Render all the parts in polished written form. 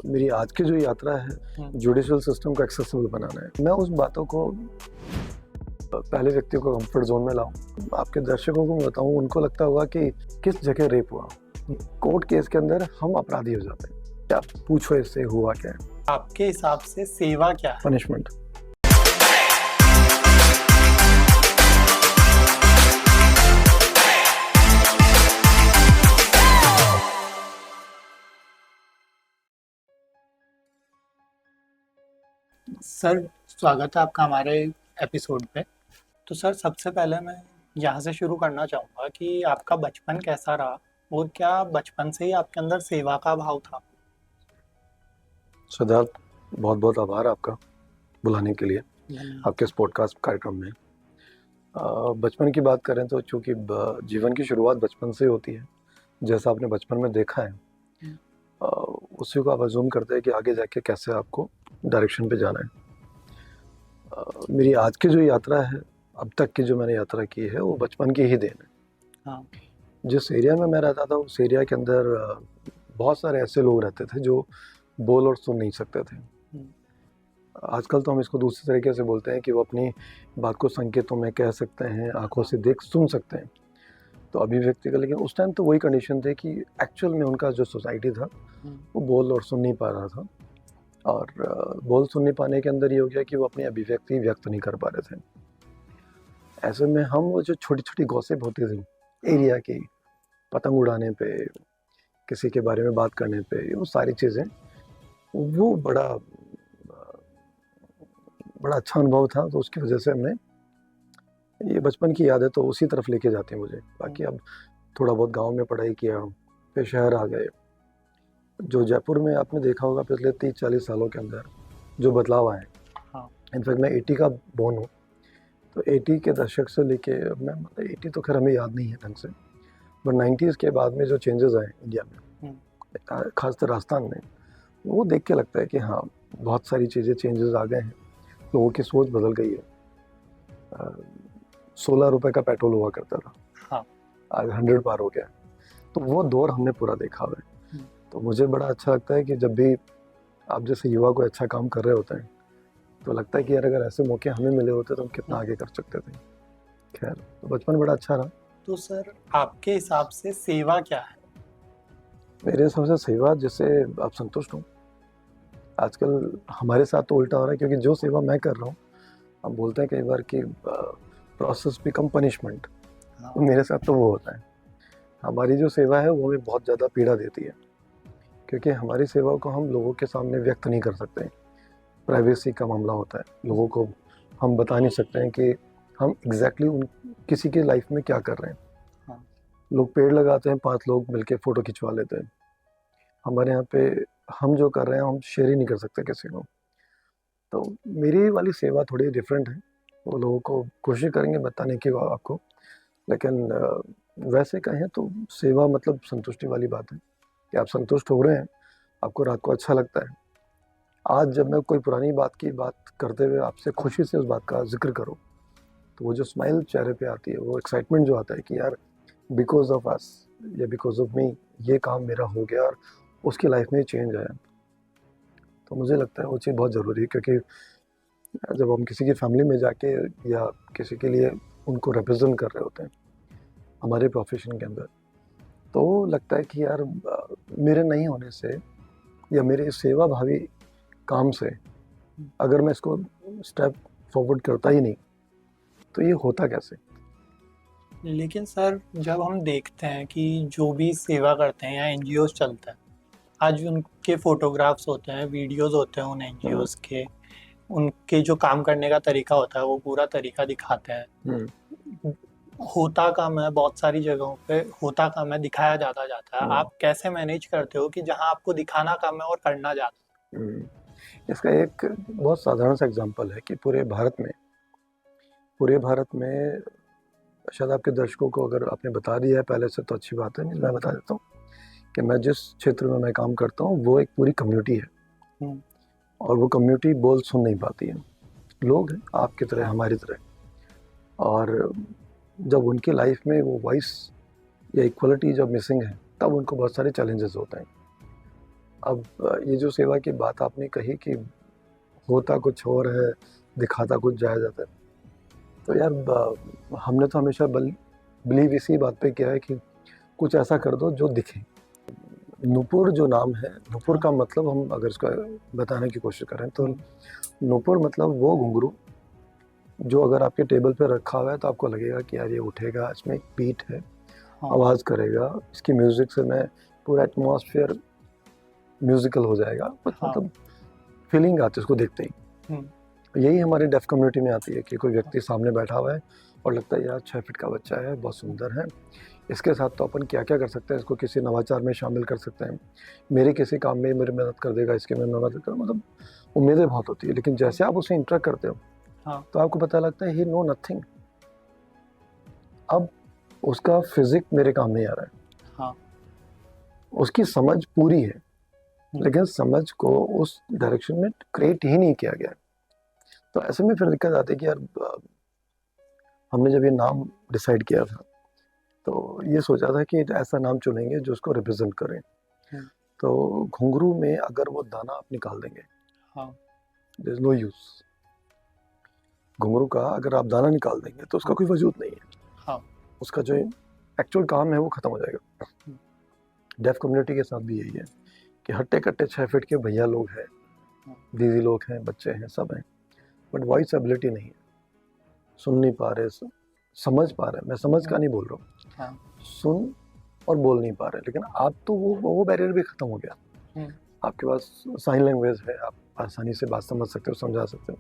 मेरी आज की जो यात्रा है, जुडिशियल सिस्टम को एक्सेसिबल बनाना है। मैं उस बातों को पहले व्यक्ति को कंफर्ट जोन में लाऊं। आपके दर्शकों को मैं बताऊं, उनको लगता होगा कि किस जगह रेप हुआ। कोर्ट केस के अंदर हम अपराधी हो जाते हैं। क्या पूछो इससे हुआ क्या है? आपके हिसाब से सेवा क्या है? पनिशमेंट। सर, स्वागत है आपका हमारे एपिसोड पे। तो सर, सबसे पहले मैं यहाँ से शुरू करना चाहूँगा कि आपका बचपन कैसा रहा और क्या बचपन से ही आपके अंदर सेवा का भाव था? सिद्धार्थ, बहुत बहुत आभार आपका बुलाने के लिए आपके इस पॉडकास्ट कार्यक्रम में। बचपन की बात करें तो चूँकि जीवन की शुरुआत बचपन से होती है, जैसा आपने बचपन में देखा है, उसी को आप अज्यूम करते हैं कि आगे जाके कैसे आपको डायरेक्शन पे जाना है। मेरी आज की जो यात्रा है, अब तक की जो मैंने यात्रा की है, वो बचपन की ही देन है। हाँ। जिस एरिया में मैं रहता था, उस एरिया के अंदर बहुत सारे ऐसे लोग रहते थे जो बोल और सुन नहीं सकते थे। आजकल तो हम इसको दूसरे तरीके से बोलते हैं कि वो अपनी बात को संकेतों में कह सकते हैं, आंखों से देख सुन सकते हैं, तो अभिव्यक्ति का। लेकिन उस टाइम तो वही कंडीशन थे कि एक्चुअल में उनका जो सोसाइटी था वो बोल और सुन नहीं पा रहा था। और बोल सुन नहीं पाने के अंदर ये हो गया कि वो अपनी अभिव्यक्ति व्यक्त नहीं कर पा रहे थे। ऐसे में हम वो जो छोटी छोटी गॉसिप होती थी एरिया की, पतंग उड़ाने पे, किसी के बारे में बात करने पे, वो सारी चीज़ें, वो बड़ा अच्छा अनुभव था। तो उसकी वजह से हमने ये बचपन की याद है तो उसी तरफ लेके जाती है मुझे। बाकी अब थोड़ा बहुत गांव में पढ़ाई किया, फिर शहर आ गए। जो जयपुर में आपने देखा होगा पिछले 30-40 सालों के अंदर जो बदलाव आए। इनफैक्ट मैं 80 का बोर्न हूँ, तो 80 के दशक से लेके मैं, मतलब 80 तो खैर हमें याद नहीं है ढंग से, बट 90s के बाद में जो चेंजेस आए इंडिया में, खासकर राजस्थान में, वो देख के लगता है कि हाँ, बहुत सारी चीज़ें चेंजेस आ गए हैं, लोगों की सोच बदल गई है। 16 रुपए का पेट्रोल हुआ करता था, आज 100 पार हो गया। तो वो दौर हमने पूरा देखा हुआ है। तो मुझे बड़ा अच्छा लगता है कि जब भी आप जैसे युवा कोई अच्छा काम कर रहे होते हैं, तो लगता है कि यार अगर ऐसे मौके हमें मिले होते तो हम कितना आगे कर सकते थे। खैर, तो बचपन बड़ा अच्छा रहा। तो सर, आपके हिसाब से सेवा क्या है? मेरे हिसाब से सेवा जिससे आप संतुष्ट हो। आजकल हमारे साथ तो उल्टा हो रहा है, क्योंकि जो सेवा मैं कर रहा हूँ, हम बोलते हैं कई बार कि प्रोसेस बिकम पनिशमेंट, तो मेरे साथ तो वो होता है। हमारी जो सेवा है वो हमें बहुत ज़्यादा पीड़ा देती है, क्योंकि हमारी सेवा को हम लोगों के सामने व्यक्त नहीं कर सकते। प्राइवेसी का मामला होता है, लोगों को हम बता नहीं सकते हैं कि हम एग्जैक्टली उन किसी की लाइफ में क्या कर रहे हैं। लोग पेड़ लगाते हैं, 5 लोग मिलके फ़ोटो खिंचवा लेते हैं। हमारे यहाँ पे हम जो कर रहे हैं हम शेयर ही नहीं कर सकते किसी को। तो मेरी वाली सेवा थोड़ी डिफरेंट है, वो लोगों को कोशिश करेंगे बताने की आपको, लेकिन वैसे कहें तो सेवा मतलब संतुष्टि वाली बात है कि आप संतुष्ट हो रहे हैं, आपको रात को अच्छा लगता है। आज जब मैं कोई पुरानी बात की बात करते हुए आपसे खुशी से उस बात का जिक्र करूं, तो वो जो स्माइल चेहरे पे आती है, वो एक्साइटमेंट जो आता है कि यार बिकॉज ऑफ अस या बिकॉज ऑफ मी ये काम मेरा हो गया और उसकी लाइफ में चेंज आया, तो मुझे लगता है वो चीज़ बहुत ज़रूरी है। क्योंकि जब हम किसी की फैमिली में जाके या किसी के लिए उनको रिप्रेजेंट कर रहे होते हैं हमारे प्रोफेशन के अंदर, तो लगता है कि यार मेरे नहीं होने से या मेरे सेवा भावी काम से अगर मैं इसको स्टेप फॉरवर्ड करता ही नहीं, तो ये होता कैसे। लेकिन सर, जब हम देखते हैं कि जो भी सेवा करते हैं या एनजीओज चलते हैं, आज उनके फोटोग्राफ्स होते हैं, वीडियोस होते हैं उन एनजीओज के, उनके जो काम करने का तरीका होता है वो पूरा तरीका दिखाते हैं। होता कम है, बहुत सारी जगहों पे होता कम है, दिखाया ज़्यादा जाता है। आप कैसे मैनेज करते हो कि जहां आपको दिखाना कम है और करना ज़्यादा? इसका एक बहुत साधारण सा एग्जांपल है कि पूरे भारत में शायद आपके दर्शकों को अगर आपने बता दिया है पहले से तो अच्छी बात है, नहीं मैं बता देता हूँ कि मैं जिस क्षेत्र में मैं काम करता हूँ वो एक पूरी कम्युनिटी है, और वो कम्युनिटी बोल सुन नहीं पाती है। लोग हैं आपकी तरह, हमारी तरह, और जब उनकी लाइफ में वो वॉइस या इक्वलिटी जब मिसिंग है, तब उनको बहुत सारे चैलेंजेस होते हैं। अब ये जो सेवा की बात आपने कही कि होता कुछ और है, दिखाता कुछ जाया जाता है, तो यार हमने तो हमेशा बिलीव इसी बात पे किया है कि कुछ ऐसा कर दो जो दिखे। नूपुर जो नाम है, नूपुर हाँ। का मतलब हम अगर इसका बताने की कोशिश करें तो हम्म। नूपुर मतलब वो घुंघरू जो अगर आपके टेबल पे रखा हुआ है तो आपको लगेगा कि यार ये उठेगा, इसमें एक बीट है, हाँ। आवाज़ करेगा, इसकी म्यूज़िक से मैं पूरा एटमॉस्फेयर म्यूज़िकल हो जाएगा, कुछ हाँ। मतलब फीलिंग आती है उसको देखते ही। यही हमारी डेफ कम्युनिटी में आती है कि कोई व्यक्ति सामने बैठा हुआ है और लगता है यार 6 फीट का बच्चा है, बहुत सुंदर है, इसके साथ तो अपन क्या क्या कर सकते हैं, इसको किसी नवाचार में शामिल कर सकते हैं, मेरे किसी काम में मेरी मदद कर देगा, इसके में मैं मदद करूँ, मतलब उम्मीदें बहुत होती है। लेकिन जैसे आप उसे इंटरेक्ट करते हो हाँ। तो आपको पता लगता है ही नो नथिंग। अब उसका फिजिक मेरे काम नहीं आ रहा है, हाँ। उसकी समझ पूरी है, लेकिन समझ को उस डायरेक्शन में क्रिएट ही नहीं किया गया। तो ऐसे में फिर दिक्कत आती है कि यार हमने जब ये नाम डिसाइड किया था तो ये सोचा था कि ऐसा नाम चुनेंगे जो उसको रिप्रेजेंट करें। तो घुंघरू में अगर वो दाना आप निकाल देंगे, हाँ। There is no use. घुंघरू का अगर आप दाना निकाल देंगे तो उसका कोई वजूद नहीं है। हाँ। उसका जो एक्चुअल काम है वो खत्म हो जाएगा। डेफ कम्युनिटी के साथ भी यही है कि हट्टे कट्टे 6 फीट के भैया लोग हैं, दीदी लोग हैं, बच्चे हैं, सब हैं, बट वॉइस एबिलिटी नहीं है, सुन नहीं पा रहे, समझ पा रहे, मैं समझ का नहीं बोल रहा हूँ, हाँ। सुन और बोल नहीं पा रहे। लेकिन आप तो वो बैरियर भी खत्म हो गया, आपके पास साइन लैंग्वेज है, आप आसानी से बात समझ सकते हो, समझा सकते हो,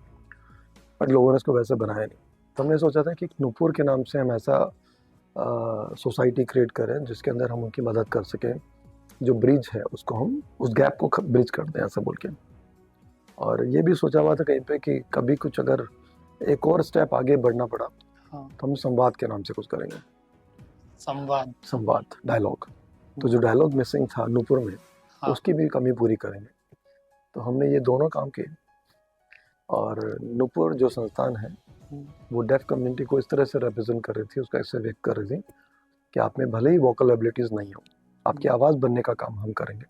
बट लोगों ने इसको वैसे बनाया नहीं। तो हमने सोचा था कि नूपुर के नाम से हम ऐसा सोसाइटी क्रिएट करें जिसके अंदर हम उनकी मदद कर सकें, जो ब्रिज है उसको हम उस गैप को ब्रिज कर दें, ऐसा बोल के। और ये भी सोचा हुआ था कहीं पे कि कभी कुछ अगर एक और स्टेप आगे बढ़ना पड़ा तो हम संवाद के नाम से कुछ करेंगे। संवाद डायलॉग, तो जो डायलॉग मिसिंग था नूपुर में, उसकी भी कमी पूरी करेंगे। तो हमने ये दोनों काम किए। और नूपुर जो संस्थान है वो डेफ कम्युनिटी को इस तरह से रिप्रेजेंट कर रही थी, उसका ऐसे व्यक्त कर रही थी कि आप में भले ही वोकल एबिलिटीज़ नहीं हो, आपकी आवाज़ बनने का काम हम करेंगे,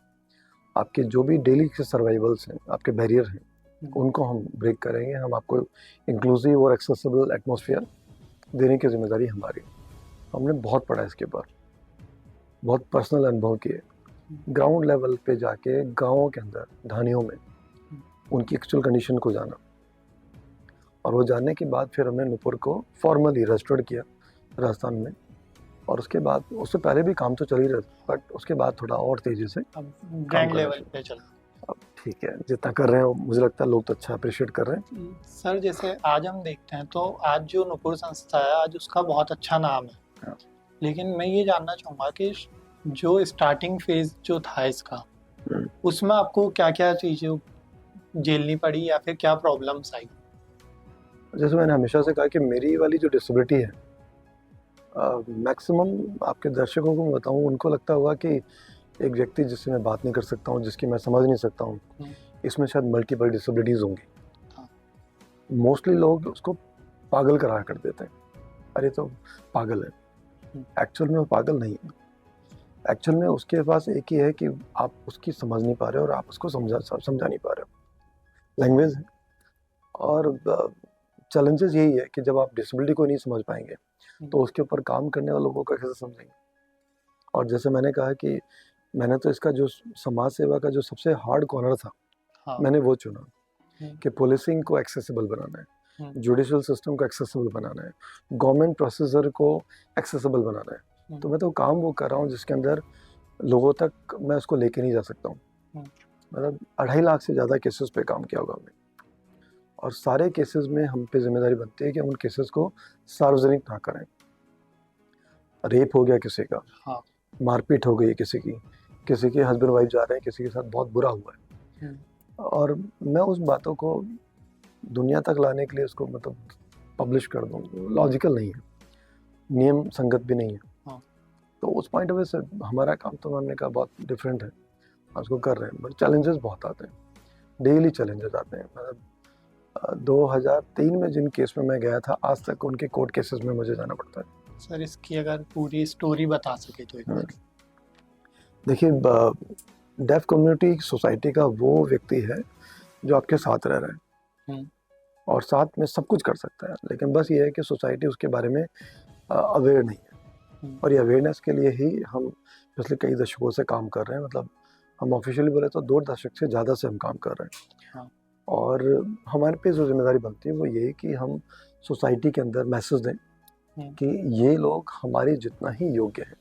आपके जो भी डेली के सर्वाइवल्स हैं, आपके बैरियर हैं, उनको हम ब्रेक करेंगे, हम आपको इंक्लूसिव और एक्सेसिबल एटमॉस्फेयर देने की जिम्मेदारी हमारी। हमने बहुत पढ़ा इसके ऊपर, बहुत पर्सनल अनुभव किए, ग्राउंड लेवल पे जाके गाँवों के अंदर ढानियों में उनकी एक्चुअल कंडीशन को जाना, और वो जानने के बाद फिर हमने नूपुर को फॉर्मली रजिस्टर्ड किया राजस्थान में। और उसके बाद, उससे पहले भी काम तो चल ही रहा था, बट उसके बाद थोड़ा और तेज़ी से ब्रांड लेवल पे चल। अब ठीक है, जितना कर रहे हैं मुझे लगता है लोग तो अच्छा अप्रिशिएट कर रहे हैं। सर जैसे आज हम देखते हैं तो आज जो नूपुर संस्था है, आज उसका बहुत अच्छा नाम है। हाँ। लेकिन मैं ये जानना चाहूँगा कि जो स्टार्टिंग फेज जो था इसका, उसमें आपको क्या क्या चीज़ें झेलनी पड़ी या फिर क्या प्रॉब्लम्स आई? जैसे मैंने हमेशा से कहा कि मेरी वाली जो डिसेबिलिटी है, मैक्सिमम आपके दर्शकों को मैं बताऊं, उनको लगता होगा कि एक व्यक्ति जिससे मैं बात नहीं कर सकता हूं, जिसकी मैं समझ नहीं सकता हूं, इसमें शायद मल्टीपल डिसेबिलिटीज़ होंगी। मोस्टली लोग उसको पागल करा कर देते हैं, अरे तो पागल है। एक्चुअल में वो पागल नहीं है, एक्चुअल में उसके पास एक ही है कि आप उसकी समझ नहीं पा रहे हो और आप उसको समझा नहीं पा रहे हो, लैंग्वेज है। और चैलेंजेस यही है कि जब आप डिसेबिलिटी को नहीं समझ पाएंगे तो उसके ऊपर काम करने वालों को कैसे समझेंगे। और जैसे मैंने कहा कि मैंने तो इसका जो समाज सेवा का जो सबसे हार्ड कॉर्नर था, मैंने वो चुना कि पुलिसिंग को एक्सेसिबल बनाना है, जुडिशियल सिस्टम को एक्सेसिबल बनाना है, गवर्नमेंट प्रोसीजर को एक्सेसिबल बनाना है। तो मैं तो काम वो कर रहा हूँ जिसके अंदर लोगों तक मैं उसको लेके नहीं जा सकता हूँ। मतलब 2.5 लाख से ज़्यादा केसेस पे काम किया होगा हमने, और सारे केसेस में हम पे जिम्मेदारी बनती है कि हम उन केसेस को सार्वजनिक ना करें। रेप हो गया किसी का, मारपीट हो गई किसी के हस्बैंड वाइफ जा रहे हैं, किसी के साथ बहुत बुरा हुआ है, और मैं उस बातों को दुनिया तक लाने के लिए उसको मतलब पब्लिश कर दूँ, लॉजिकल नहीं है, नियम संगत भी नहीं है। तो उस पॉइंट ऑफ व्यू से हमारा काम तो हमने कहा बहुत डिफरेंट है, उसको कर रहे हैं, बट चैलेंजेस बहुत आते हैं, डेली चैलेंजेस आते हैं। मतलब 2003 में जिन केस में मैं गया था, आज तक उनके कोर्ट केसेस में मुझे जाना पड़ता है। सर इसकी अगर पूरी स्टोरी बता सके तो एक बार। देखिए, डेफ कम्युनिटी सोसाइटी का वो व्यक्ति है जो आपके साथ रह रहा है हम्म, और साथ में सब कुछ कर सकता है, लेकिन बस ये है कि सोसाइटी उसके बारे में अवेयर नहीं है। हम्म, और ये अवेयरनेस के लिए ही हम पिछले कई दशकों से काम कर रहे हैं। मतलब हम ऑफिशियली बोले तो 2 दशक से ज़्यादा से हम काम कर रहे हैं। हाँ, और हमारे पे जो जिम्मेदारी बनती है वो ये कि हम सोसाइटी के अंदर मैसेज दें हम्म, कि ये लोग हमारे जितना ही योग्य हैं।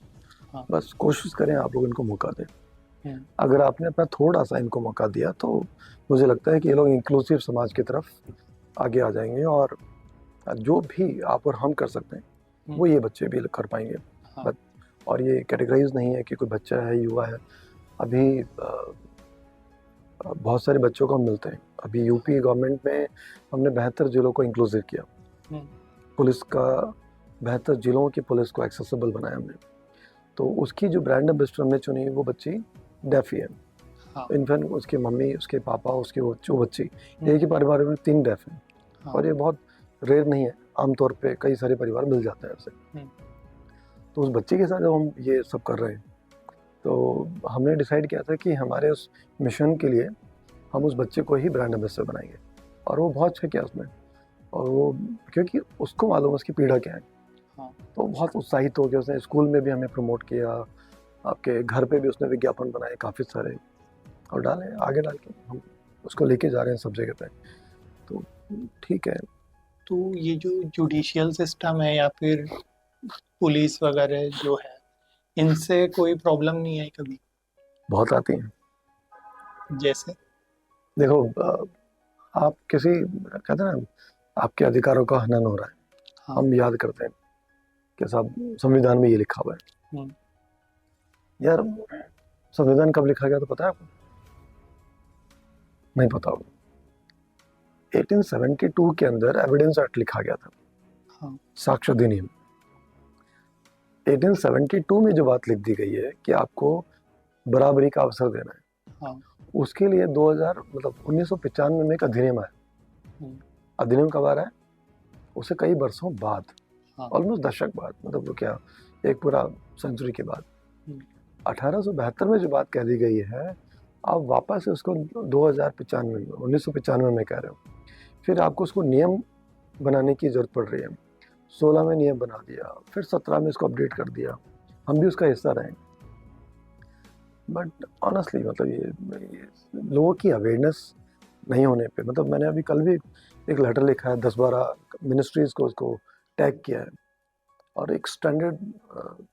हाँ, बस कोशिश करें आप लोग इनको मौका दें। हम्म, अगर आपने अपना थोड़ा सा इनको मौका दिया तो मुझे लगता है कि ये लोग इंक्लूसिव समाज की तरफ आगे आ जाएंगे और जो भी आप और हम कर सकते हैं वो ये बच्चे भी कर पाएंगे। हाँ, बट और ये कैटेगराइज नहीं है कि कोई बच्चा है, युवा है। अभी बहुत सारे बच्चों को हम मिलते हैं। अभी यूपी गवर्नमेंट में हमने 72 जिलों को इंक्लूसिव किया। हम्म, पुलिस का 72 जिलों की पुलिस को एक्सेसिबल बनाया हमने। तो उसकी जो ब्रांड एम्बेसडर हमने चुनी वो बच्ची डेफ ही है। हाँ, इनफैक्ट उसकी मम्मी, उसके पापा, उसकी जो बच्ची, हम्म, एक ही परिवार में 3 डेफ हैं। हाँ, और ये बहुत रेयर नहीं है, आमतौर पे कई सारे परिवार मिल जाते हैं ऐसे। हम्म, तो उस बच्चे के साथ जब हम ये सब कर रहे हैं तो हमने डिसाइड किया था कि हमारे उस मिशन के लिए हम उस बच्चे को ही ब्रांड एम्बेसडर बनाएंगे। और वो बहुत अच्छा किया उसमें। और वो क्योंकि उसको मालूम है उसकी पीड़ा क्या है। हाँ, तो बहुत उत्साहित हो गया। उसने स्कूल में भी हमें प्रमोट किया, आपके घर पे भी उसने विज्ञापन बनाए काफ़ी सारे और डाले, आगे डाल के हम उसको लेके जा रहे हैं सब जगह पे। तो ठीक है। तो ये जो जुडिशियल सिस्टम है या फिर पुलिस वगैरह जो है, इनसे कोई प्रॉब्लम नहीं आई कभी? बहुत आती हैं। जैसे? देखो आप किसी कहते हैं ना, आपके अधिकारों का हनन हो रहा है, हाँ, हम याद करते हैं कि साहब संविधान में ये लिखा हुआ है। हम्म, यार संविधान कब लिखा गया तो पता है आपको? नहीं पता होगा। 1872 के अंदर एविडेंस एक्ट लिखा गया था, हाँ, साक्ष्य अधिनियम। 1872 में जो बात लिख दी गई है कि आपको बराबरी का अवसर देना है, हाँ, उसके लिए 2000 मतलब 1995 में एक अधिनियम आया। हम्म, अधिनियम कब आ रहा है? उसे कई वर्षों बाद, हाँ, ऑलमोस्ट दशक बाद, मतलब वो क्या, एक पूरा सेंचुरी के बाद। हम्म, 1872 में जो बात कह दी गई है, आप वापस उसको 2095 में, 1995 में कह रहे हो। फिर आपको उसको नियम बनाने की जरूरत पड़ रही है। 16 में नियम बना दिया, फिर 17 में इसको अपडेट कर दिया। हम भी उसका हिस्सा रहे। बट ऑनेस्टली मतलब ये लोगों की अवेयरनेस नहीं होने पे, मतलब मैंने अभी कल भी एक लेटर लिखा है, 10-12 मिनिस्ट्रीज को उसको टैग किया है। और एक स्टैंडर्ड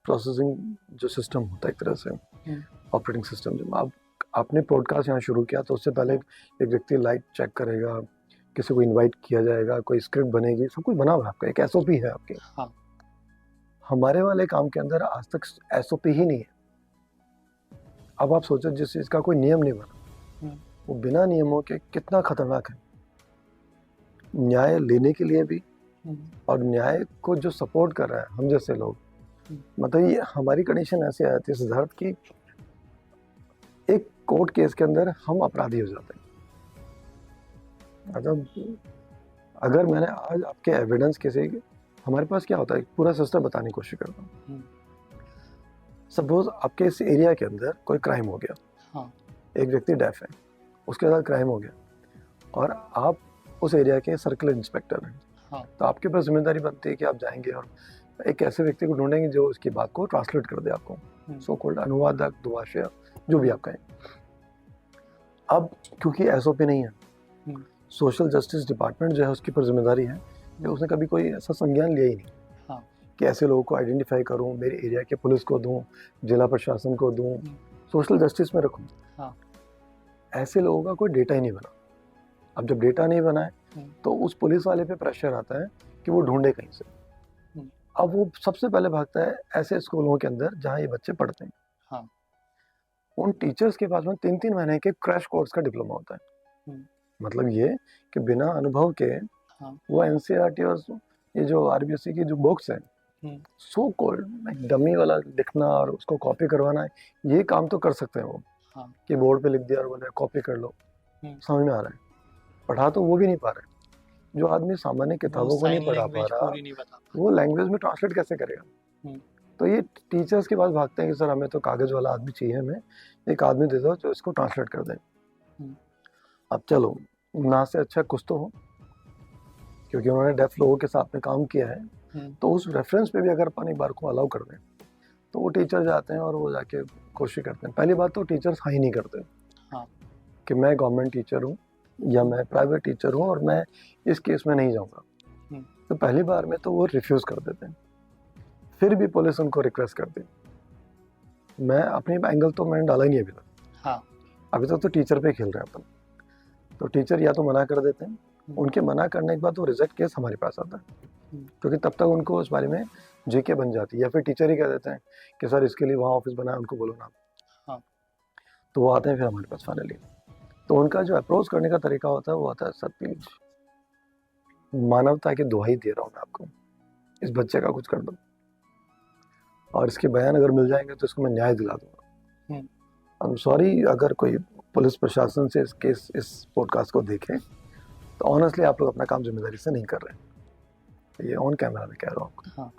प्रोसेसिंग जो सिस्टम होता है एक तरह से, हम्म, ऑपरेटिंग सिस्टम, जब आपने पॉडकास्ट यहाँ शुरू किया तो उससे पहले एक व्यक्ति लाइट चेक करेगा, किसी को इनवाइट किया जाएगा, कोई स्क्रिप्ट बनेगी, सब कुछ बना हुआ है आपका, एक एसओपी है आपके। हाँ, हमारे वाले काम के अंदर आज तक एसओपी ही नहीं है। अब आप सोचो जिस चीज़ का कोई नियम नहीं बना, हम्म, वो बिना नियमों के कितना खतरनाक है न्याय लेने के लिए भी, हम्म, और न्याय को जो सपोर्ट कर रहा है हम जैसे लोग। मतलब ये हमारी कंडीशन ऐसे आ जाती है सिद्धार्थ की, एक कोर्ट केस के अंदर हम अपराधी हो जाते हैं। मतलब अगर मैंने आज आपके एविडेंस किसी, हमारे पास क्या होता है, पूरा सिस्टम बताने की कोशिश करता हूँ। हम्म, सपोज आपके इस एरिया के अंदर कोई क्राइम हो गया, हाँ, एक व्यक्ति डेफ है, उसके साथ क्राइम हो गया, और आप उस एरिया के सर्कल इंस्पेक्टर हैं। हाँ, तो आपके पास जिम्मेदारी बनती है कि आप जाएंगे और एक ऐसे व्यक्ति को ढूंढेंगे जो उसकी बात को ट्रांसलेट कर दे आपको, सो कॉल्ड अनुवादक, दुभाषा, जो भी आप कहें। अब क्योंकि एसओपी नहीं है, हम्म, सोशल जस्टिस डिपार्टमेंट जो है उसकी पर जिम्मेदारी है कि उसने कभी कोई ऐसा संज्ञान लिया ही नहीं हाँ, कि ऐसे लोगों को आइडेंटिफाई करूं, मेरे एरिया के पुलिस को दूं, जिला प्रशासन को दूं, सोशल जस्टिस में रखूं। हाँ, ऐसे लोगों का कोई डेटा ही नहीं बना। अब जब डेटा नहीं बना है तो उस पुलिस वाले पे प्रेशर आता है कि वो ढूंढे कहीं से। अब वो सबसे पहले भागता है ऐसे स्कूलों के अंदर जहाँ ये बच्चे पढ़ते हैं। हाँ, उन टीचर्स के पास में 3-3 महीने के क्रैश कोर्स का डिप्लोमा होता है। मतलब ये कि बिना अनुभव के हाँ, वो एनसीईआरटी और ये जो आरबीएससी की जो बुक्स हैं, सो कॉल्ड डमी वाला लिखना और उसको कॉपी करवाना है, ये काम तो कर सकते हैं वो, हाँ, कि बोर्ड पे लिख दिया और बोले कॉपी कर लो, समझ में आ रहा है। पढ़ा तो वो भी नहीं पा रहे। जो आदमी सामान्य वो किताबों को नहीं साइन पढ़ा पा लैंग्वेज रहा, पूरी नहीं बता वो लैंग्वेज में ट्रांसलेट कैसे करेगा? तो ये टीचर्स के पास भागते हैं कि सर हमें तो कागज़ वाला आदमी चाहिए, हमें एक आदमी दे दो जो इसको ट्रांसलेट कर दे। अब चलो, ना से अच्छा कुछ तो हो, क्योंकि उन्होंने डेफ लोगों के साथ में काम किया है, तो उस रेफरेंस पे भी अगर अपन एक बार को अलाउ कर दें तो वो टीचर जाते हैं और वो जाके कोशिश करते हैं। पहली बात तो टीचर्स हाँ ही नहीं करते कि मैं गवर्नमेंट टीचर हूँ या मैं प्राइवेट टीचर हूँ और मैं इस केस में नहीं जाऊँगा। तो पहली बार में तो वो रिफ्यूज़ कर देते हैं, फिर भी पुलिस उनको रिक्वेस्ट करती है। मैं अपनी एंगल तो मैंने डाला ही नहीं अभी तक। अभी तक तो टीचर पे खेल रहे हैं अपन। तो टीचर या तो मना कर देते हैं, उनके मना करने के बाद वो रिजेक्ट केस हमारे पास आता है, क्योंकि तब तक उनको उस बारे में जीके बन जाती है, या फिर टीचर ही कह देते हैं कि सर इसके लिए वहाँ ऑफिस बना है, उनको बोलो ना। तो वो आते हैं फिर हमारे पास फाइनली। तो उनका जो अप्रोच करने का तरीका होता है वो आता है, सर प्लीज मानवता की दुहाई दे रहा हूँ मैं आपको, इस बच्चे का कुछ कर दो, और इसके बयान अगर मिल जाएंगे तो इसको मैं न्याय दिला दूंगा। आई एम सॉरी अगर कोई पुलिस प्रशासन से इस पॉडकास्ट को देखें, तो ऑनेस्टली आप लोग अपना काम जिम्मेदारी से नहीं कर रहे हैं। ये ऑन कैमरा में कह रहा हूँ आपको।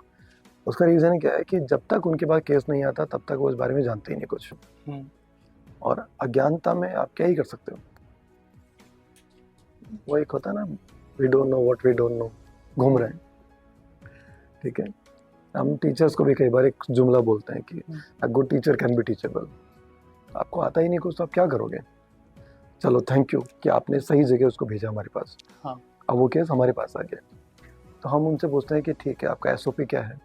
उसका रीज़न क्या है कि जब तक उनके पास केस नहीं आता तब तक वो इस बारे में जानते ही नहीं कुछ, और अज्ञानता में आप क्या ही कर सकते हो। वो एक होता है ना, we don't know what we don't know, घूम रहे हैं। ठीक है, हम टीचर्स को भी कई बार एक जुमला बोलते हैं कि a good teacher can be teachable. आपको आता ही नहीं कुछ तो आप क्या करोगे। चलो थैंक यू कि आपने सही जगह उसको भेजा हमारे पास। अब वो केस हमारे पास आ गया, तो हम उनसे पूछते हैं कि ठीक है आपका एसओपी क्या है,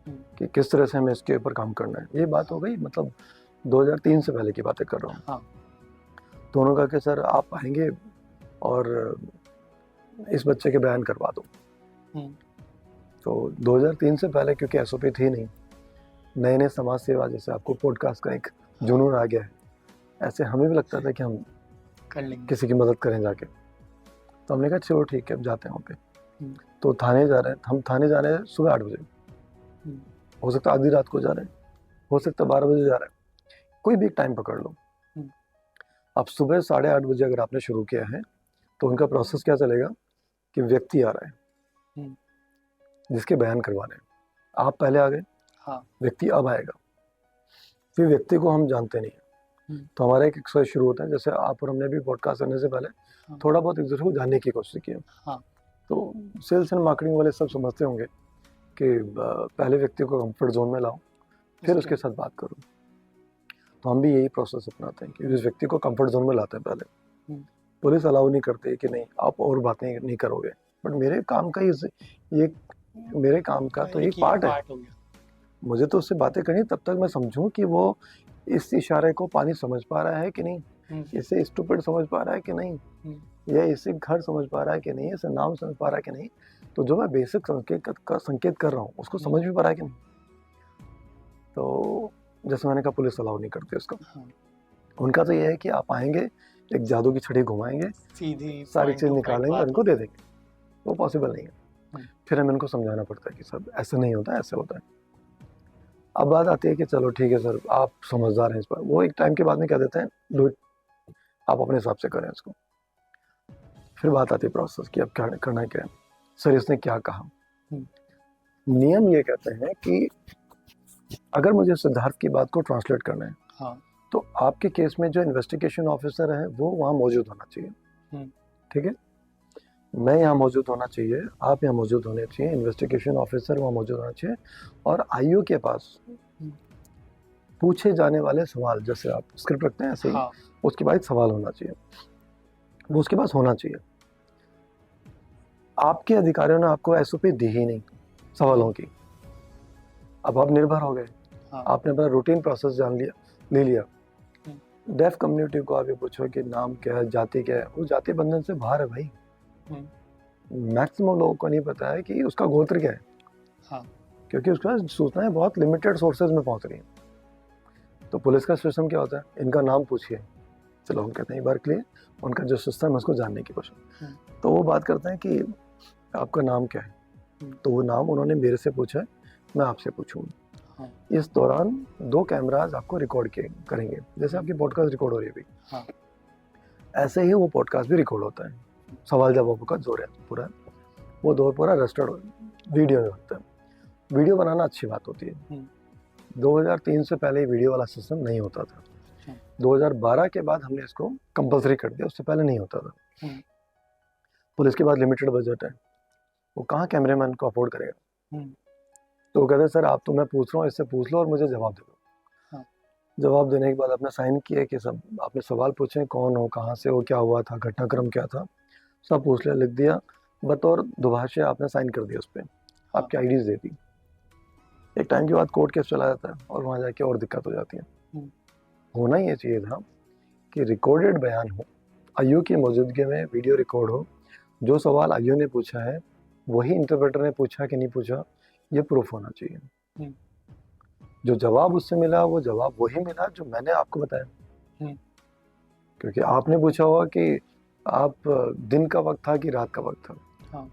कि किस तरह से हमें इसके ऊपर काम करना है। ये बात हो गई, मतलब 2003 से पहले की बातें कर रहा हूँ। तो उन्होंने कहा कि सर आप आएंगे और इस बच्चे के बयान करवा दो। तो 2003 से पहले क्योंकि एसओपी थी नहीं, नए नए समाज सेवा, जैसे आपको पॉडकास्ट का एक जुनून आ गया है, ऐसे हमें भी लगता था कि हम किसी की मदद करें जाके। तो हमने कहा चलो ठीक है अब जाते हैं वहाँ पे। तो थाने जा रहे हैं, हम थाने जा रहे हैं सुबह 8 बजे, हो सकता आधी रात को जा रहे हैं, हो सकता 12 बजे जा रहे हैं, कोई भी एक टाइम पकड़ लो। अब सुबह 8:30 बजे अगर आपने शुरू किया है तो उनका प्रोसेस क्या चलेगा कि व्यक्ति आ रहा है जिसके बयान करवाने हैं, आप पहले आ गए, व्यक्ति अब आएगा, फिर व्यक्ति को हम जानते नहीं हैं। तो हमारा एक एक्सरसाइज शुरू होता है, जैसे आप और हमने भी पॉडकास्ट करने से पहले थोड़ा बहुत एक दूसरे को जानने की कोशिश की। तो सेल्स एंड मार्केटिंग वाले सब समझते होंगे कि पहले व्यक्ति को कंफर्ट जोन में लाओ, फिर उसके साथ बात करो। तो हम भी यही प्रोसेस अपनाते हैं कि उस व्यक्ति को कंफर्ट जोन में लाते हैं पहले। पुलिस अलाउ नहीं करती कि नहीं आप और बातें नहीं करोगे, बट मेरे काम का ये मेरे काम का तो एक पार्ट है। मुझे तो उससे बातें करनी तब तक मैं समझूं कि वो इस इशारे को पानी समझ पा रहा है कि नहीं, इसे स्टूपिड समझ पा रहा है कि नहीं, या इसे घर समझ पा रहा है कि नहीं, इसे नाम समझ पा रहा है कि नहीं। तो जो मैं बेसिक संकेत कर रहा हूँ उसको समझ भी पा रहा है कि नहीं। तो जैसे मैंने कहा पुलिस अलाउ नहीं करती उसको। उनका तो ये है कि आप आएंगे, एक जादू की छड़ी घुमाएंगे, सीधी सारी चीज निकालेंगे, उनको दे देंगे। वो पॉसिबल नहीं है। फिर हमें उनको समझाना पड़ता है कि सर ऐसे नहीं होता, ऐसे होता है। अब बात आती है कि चलो ठीक है सर आप समझदार हैं इस पर, वो एक टाइम के बाद में कह देते हैं डू इट, आप अपने हिसाब से करें इसको। फिर बात आती है प्रोसेस की, अब क्या करना है, क्या है सर इसने क्या कहा। नियम ये कहते हैं कि अगर मुझे सिद्धार्थ की बात को ट्रांसलेट करना है, तो आपके केस में जो इन्वेस्टिगेशन ऑफिसर है वो वहाँ मौजूद होना चाहिए। ठीक है, मैं यहाँ मौजूद होना चाहिए, आप यहाँ मौजूद होने चाहिए, इन्वेस्टिगेशन ऑफिसर वहाँ मौजूद होना चाहिए, और आईओ के पास पूछे जाने वाले सवाल, जैसे आप स्क्रिप्ट रखते हैं ऐसे ही उसके बाद सवाल होना चाहिए, वो उसके पास होना चाहिए। आपके अधिकारियों ने आपको एसओपी दी ही नहीं सवालों की। अब आप निर्भर हो गए, आपने अपना रूटीन प्रोसेस जान लिया, ले लिया। डेफ कम्युनिटी को आप ये पूछो कि नाम क्या है, जाति क्या है, वो जाति बंधन से बाहर है भाई। मैक्सिमम लोगों को नहीं पता है कि उसका गोत्र क्या है, क्योंकि उसके पास सूचनाएं बहुत लिमिटेड सोर्सेज में पहुंच रही हैं। तो पुलिस का सिस्टम क्या होता है, इनका नाम पूछिए, चलो हम कहते हैं एक बार के लिए उनका जो सिस्टम है उसको जानने की कोशिश। तो वो बात करते हैं कि आपका नाम क्या है, तो वो नाम उन्होंने मेरे से पूछा है, मैं आपसे पूछूंगा। इस दौरान 2 कैमराज आपको रिकॉर्ड करेंगे, जैसे आपकी पॉडकास्ट रिकॉर्ड हो रही है अभी, ऐसे ही वो पॉडकास्ट भी रिकॉर्ड होता है। सवाल जवाबों का जोर है पूरा, वो दौर पूरा रजिस्टर्ड वीडियो में होता है। वीडियो बनाना अच्छी बात होती है, 2003 से पहले वीडियो वाला सिस्टम नहीं होता था। 2012 के बाद हमने इसको कंपलसरी कर दिया, उससे पहले नहीं होता था। पुलिस के पास लिमिटेड बजट है, वो कहाँ कैमरामैन को अफोर्ड करेगा। तो वो कहते हैं सर आप तो मैं पूछ रहा हूँ, इससे पूछ लो और मुझे जवाब दे दो। जवाब देने के बाद आपने साइन किया कि सब आपने सवाल पूछे, कौन हो, कहाँ से हो, क्या हुआ था, घटनाक्रम क्या था, सब पूछ लिया, लिख दिया, बतौर दुभाषे आपने साइन कर दिया उस पर, आपकी आईडीज दे दी। एक टाइम के बाद कोर्ट केस चला जाता है और वहाँ जाके और दिक्कत हो जाती है। होना ये चाहिए था कि रिकॉर्डेड बयान हो, आईओ की मौजूदगी में वीडियो रिकॉर्ड हो, जो सवाल आईओ ने पूछा है वही इंटरप्रेटर ने पूछा कि नहीं पूछा, ये प्रूफ होना चाहिए। जो जवाब उससे मिला वो जवाब वही मिला जो मैंने आपको बताया। क्योंकि आपने पूछा होगा कि आप दिन का वक्त था कि रात का वक्त था।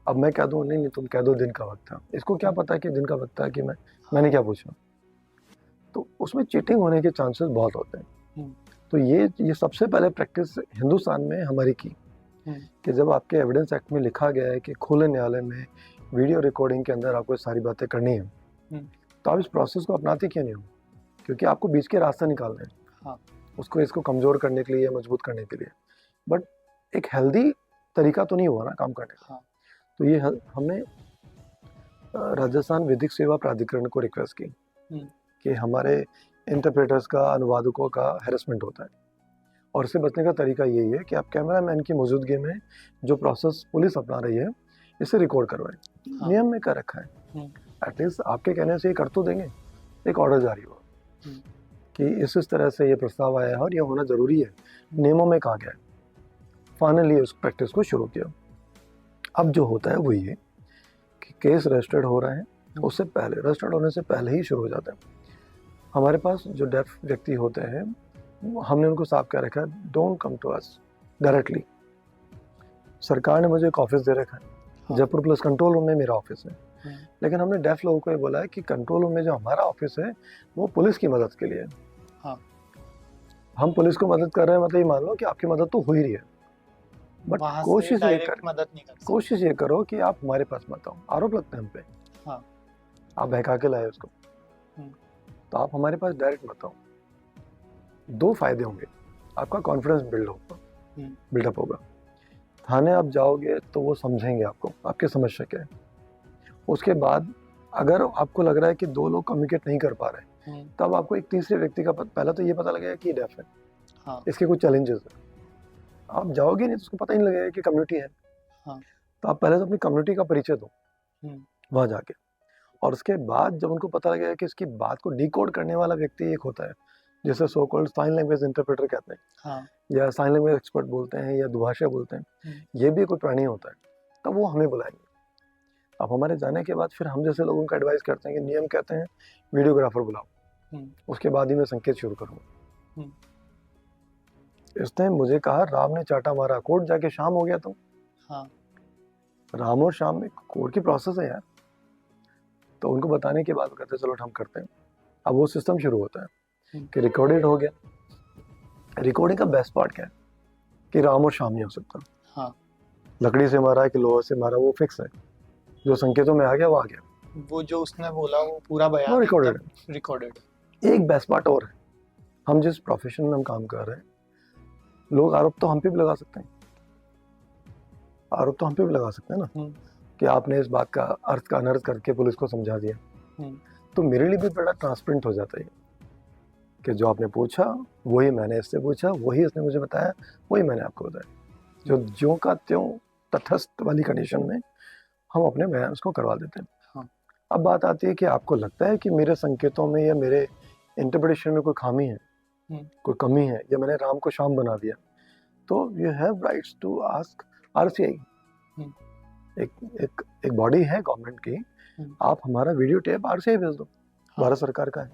अब मैं कह दूं नहीं तुम कह दो दिन का वक्त था, इसको क्या पता कि दिन का वक्त था कि मैंने क्या पूछा। तो उसमें चीटिंग होने के चांसेस बहुत होते हैं। तो ये सबसे पहले प्रैक्टिस हिंदुस्तान में हमारी की कि जब आपके एविडेंस एक्ट में लिखा गया है कि खुले न्यायालय में वीडियो रिकॉर्डिंग के अंदर आपको सारी बातें करनी है, तो आप इस प्रोसेस को अपनाते क्यों नहीं हो? क्योंकि आपको बीच के रास्ता निकालना है, उसको इसको कमजोर करने के लिए या मजबूत करने के लिए। बट एक हेल्दी तरीका तो नहीं हुआ ना काम करने का। तो ये हमने राजस्थान विधिक सेवा प्राधिकरण को रिक्वेस्ट की कि हमारे इंटरप्रेटर्स का, अनुवादकों का हैरेसमेंट होता है और इससे बचने का तरीका यही है कि आप कैमरामैन की मौजूदगी में जो प्रोसेस पुलिस अपना रही है इसे रिकॉर्ड करवाएं। नियम में कर रखा है, एटलीस्ट आपके कहने से ये कर तो देंगे, एक ऑर्डर जारी हुआ कि इस तरह से ये प्रस्ताव आया है और ये होना जरूरी है, नियमों में कहा गया है। फाइनली उस प्रैक्टिस को शुरू किया। अब जो होता है वो ये कि केस रजिस्टर्ड हो रहा है, उससे पहले, रजिस्टर्ड होने से पहले ही शुरू हो जाता है। हमारे पास जो डेफ व्यक्ति होते हैं हमने उनको साफ कह रखा है, don't come to us directly. सरकार ने मुझे एक ऑफिस दे रखा है, जयपुर पुलिस कंट्रोल रूम में मेरा ऑफिस है, लेकिन हमने डेफ लोगों को ये बोला है कि कंट्रोल रूम में जो हमारा ऑफिस है वो पुलिस की मदद के लिए है। हम पुलिस को मदद कर रहे हैं, मतलब ये मान लो कि आपकी मदद तो हो ही रही है, बट कोशिश ये करो कि आप हमारे पास मत आओ। आरोप लगता है हम पे, आप बहका के लाए उसको, तो आप हमारे पास डायरेक्ट मत आओ। दो फायदे होंगे, आपका कॉन्फिडेंस बिल्डअप होगा। थाने आप जाओगे तो वो समझेंगे आपको, आपकी समस्या क्या है। उसके बाद अगर आपको लग रहा है कि दो लोग कम्युनिकेट नहीं कर पा रहे, तब आपको एक तीसरे व्यक्ति का पहला तो ये पता लगेगा कि डेफ है, इसके कुछ चैलेंजेस है। आप जाओगे नहीं तो उसको पता ही नहीं लगेगा कि कम्युनिटी है। तो आप पहले तो अपनी कम्युनिटी का परिचय दो वहां जाके, और उसके बाद जब उनको पता लगेगा कि इसकी बात को डिकोड करने वाला व्यक्ति एक होता है, जैसे so called sign language interpreter कहते हैं, या साइन लैंग्वेज एक्सपर्ट बोलते हैं, या दुभाषा बोलते हैं, ये भी कोई प्राणी होता है, तब वो हमें बुलाएंगे। अब हमारे जाने के बाद फिर हम जैसे लोगों को एडवाइस करते हैं कि नियम कहते हैं वीडियोग्राफर बुलाओ, उसके बाद ही मैं संकेत शुरू करूँगा। इसने मुझे कहा राम ने चाटा मारा, कोर्ट जाके शाम हो गया। तो राम और शाम में कोर्ट की प्रोसेस है यार। तो उनको बताने के बाद कहते चलो हम करते हैं। अब वो सिस्टम शुरू होता है कि रिकॉर्डेड हो गया। रिकॉर्डिंग का बेस्ट पार्ट क्या है कि राम और शाम नहीं हो सकता। लकड़ी से मारा है कि लोहा से मारा, वो फिक्स है, जो संकेतों में आ गया वो आ गया। वो जो उसने बोला वो पूरा बयान वो रिकॉर्डेड। एक बेस्ट पार्ट और है, हम जिस प्रोफेशन में हम काम कर रहे हैं, लोग आरोप तो हम पे भी लगा सकते हैं, ना कि आपने इस बात का अर्थ का अनर्थ करके पुलिस को समझा दिया। तो मेरे लिए भी बड़ा ट्रांसपेरेंट हो जाता है कि जो आपने पूछा वही मैंने इससे पूछा, वही इसने मुझे बताया, वही मैंने आपको बताया। जो का त्यों तटस्थ वाली कंडीशन में हम अपने बयान उसको करवा देते हैं। अब बात आती है कि आपको लगता है कि मेरे संकेतों में या मेरे इंटरप्रिटेशन में कोई खामी है, कोई कमी है, या मैंने राम को शाम बना दिया, तो you have rights to ask RCI. एक बॉडी है गवर्नमेंट की, आप हमारा वीडियो टेप आरसीआई भेज दो, भारत सरकार का है,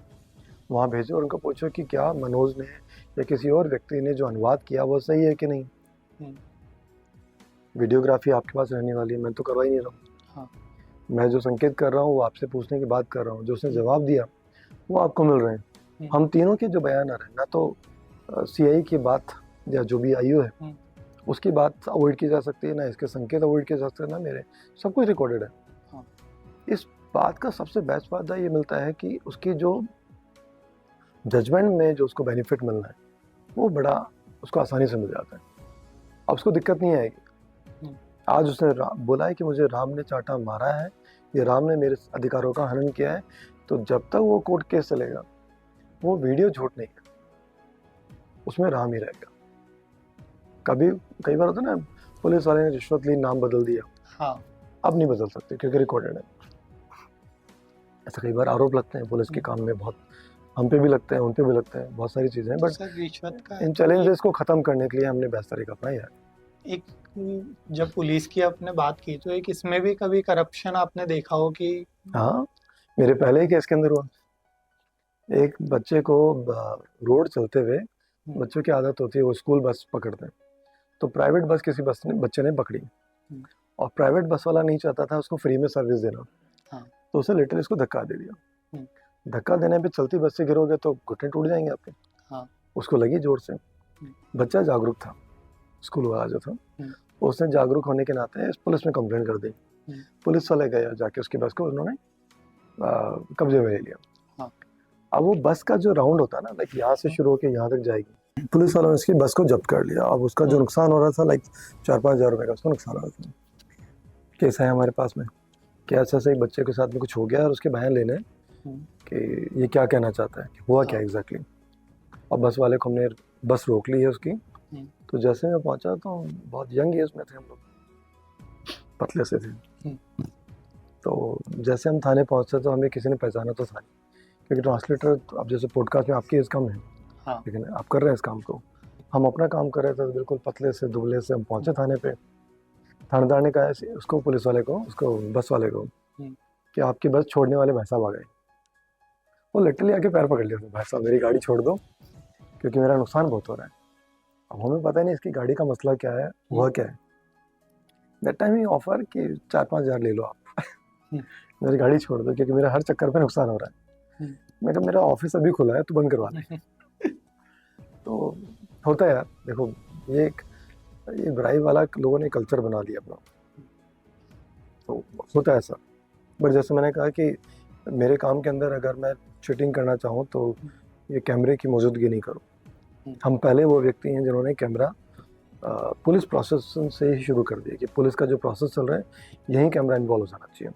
वहाँ भेजो और उनको पूछो कि क्या मनोज ने या किसी और व्यक्ति ने जो अनुवाद किया वो सही है कि नहीं। वीडियोग्राफी आपके पास रहने वाली है, मैं तो करवा ही नहीं रहा हूँ। मैं जो संकेत कर रहा हूँ वो आपसे पूछने की बात कर रहा हूँ, जो उसने जवाब दिया वो आपको मिल रहे हैं। हम तीनों के जो बयान आ रहे हैं, ना तो सीआई की बात या जो भी आईओ है उसकी बात अवॉइड की जा सकती है, ना इसके संकेत अवॉइड किए जा सकते हैं, ना मेरे, सब कुछ रिकॉर्डेड है। इस बात का सबसे बेस्ट फायदा ये मिलता है कि उसकी जो जजमेंट में जो उसको बेनिफिट मिलना है वो बड़ा उसको आसानी से मिल जाता है। अब उसको दिक्कत नहीं आएगी। आज उसने बोला है कि मुझे राम ने चांटा मारा है, ये राम ने मेरे अधिकारों का हनन किया है, तो जब तक वो कोर्ट केस चलेगा वो वीडियो झूठ नहीं है, उसमें राम ही रहेगा। कभी कई बार होता है ना, पुलिस वाले ने रिश्वत ली, नाम बदल दिया, हाँ अब नहीं बदल सकते क्योंकि रिकॉर्डेड है। ऐसा कई बार आरोप लगते हैं पुलिस के काम में, बहुत हम पे भी लगते हैं, उन पे भी लगते हैं, बहुत सारी चीज़ें हैं। तो बट सर रिश्वत का इन चैलेंजेस को ख़त्म करने के लिए हमने बेस्ट तरीका अपनाया है। एक जब पुलिस की आपने बात की तो एक इसमें भी कभी करप्शन आपने देखा हो कि हाँ, मेरे पहले ही केस के अंदर हुआ। एक बच्चे को रोड चलते हुए, बच्चों की आदत होती है वो स्कूल बस पकड़ते हैं, तो प्राइवेट बस किसी बच्चे ने पकड़ी और प्राइवेट बस वाला नहीं चाहता था उसको फ्री में सर्विस देना, हाँ। तो उसे लिटरली उसको धक्का दे दिया। धक्का देने पे चलती बस से गिरोगे तो घुटने टूट जाएंगे आपके। हाँ। उसको लगी जोर से। बच्चा जागरूक था, स्कूल वाला जो था, उसने जागरूक होने के नाते पुलिस में कंप्लेंट कर दी। पुलिस वाले गए, जाके उसकी बस को उन्होंने कब्जे में ले लिया। हाँ। अब वो बस का जो राउंड होता है ना, लाइक यहाँ से शुरू होकर यहाँ तक जाएगी, पुलिस वालों ने उसकी बस को जब्त कर लिया। अब उसका जो नुकसान हो रहा था लाइक 4-5 हज़ार रुपये का उसको नुकसान हो रहा था। केस है हमारे पास में कि ऐसे ऐसे बच्चे के साथ में कुछ हो गया और उसके बयान लेने कि ये क्या कहना चाहता है, हुआ क्या एग्जैक्टली। और बस वाले को हमने बस रोक ली है उसकी। तो जैसे मैं पहुंचा तो बहुत यंग एज में थे हम लोग, पतले से थे। तो जैसे हम थाने पहुंचे तो हमें किसी ने पहचाना तो था, क्योंकि ट्रांसलेटर अब जैसे पॉडकास्ट में आपकी एज कम है, लेकिन आप कर रहे हैं इस काम को, हम अपना काम कर रहे थे। तो बिल्कुल पतले से दुबले से हम पहुंचे थाने पे। थानेदार ने कहा ऐसे उसको, पुलिस वाले को, उसको बस वाले को, कि आपकी बस छोड़ने वाले भाई साहब आ गए। वो लिटरली आके पैर पकड़ लिया, भाई साहब मेरी गाड़ी छोड़ दो क्योंकि मेरा नुकसान बहुत हो रहा है। अब हमें पता नहीं इसकी गाड़ी का मसला क्या है, हुआ क्या है। दैट टाइम ही ऑफर कि 4-5 हज़ार ले लो आप, मेरी गाड़ी छोड़ दो क्योंकि मेरा हर चक्कर पे नुकसान हो रहा है। मैं कहा मेरा ऑफिस अभी खुला है, तू बंद करवा दे। तो होता है यार, देखो ये बुराई वाला लोगों ने कल्चर बना दिया अपना, तो होता है ऐसा। बट जैसे मैंने कहा कि मेरे काम के अंदर अगर मैं चीटिंग करना चाहूँ तो ये कैमरे की मौजूदगी नहीं करूँ। हम पहले वो व्यक्ति हैं जिन्होंने कैमरा पुलिस प्रोसेस से ही शुरू कर दिया कि पुलिस का जो प्रोसेस चल रहा है यहीं कैमरा इन्वॉल्व हो जाना चाहिए,